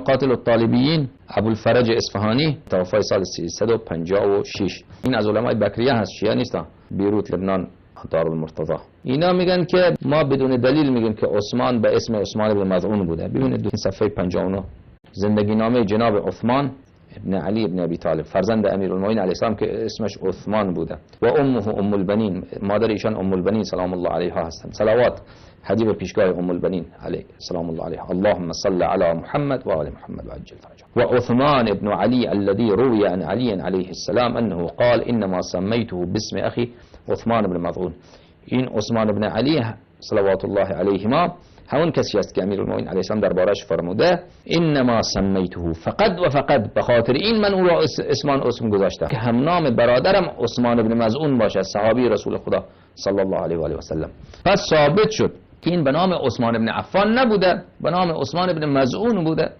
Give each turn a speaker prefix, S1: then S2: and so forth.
S1: قاتل الطالبیین ابوالفرج اصفهانی توفای سال 356. این از علمای بکریه هست، شیعه نیستن، بیروت لبنان دارالمرتضی. اینا میگن که ما بدون دلیل میگیم که عثمان به اسم عثمان بن مظعون بوده. ببینید این صفحه 59 زندگی نامه جناب عثمان ابن علی ابن ابی طالب فرزند امیرالمومنین علیه السلام که اسمش عثمان بوده و امه ام البنین، مادر ایشان ام البنین سلام الله علیها هستند. صلوات حدیث پیشگاه ام البنین علیه سلام الله علیها. اللهم صل علی محمد و آل محمد و عجل فرجهم. و عثمان ابن علی الذي روی عن علی علیه السلام انه قال انما سمیته باسم اخی عثمان بن مظعون. این عثمان ابن علی صلوات الله علیهما همون کسی است که امیرالمومنین علیه السلام دربارش فرموده انما سمیته، فقط و فقط به خاطر این من او را اسم گذاشته که هم نام برادرم عثمان ابن مظعون باشه، صحابی رسول خدا صلی الله علیه و آله و سلم. پس ثابت شد که این به نام عثمان ابن عفان نبوده، به نام عثمان ابن مظعون بوده.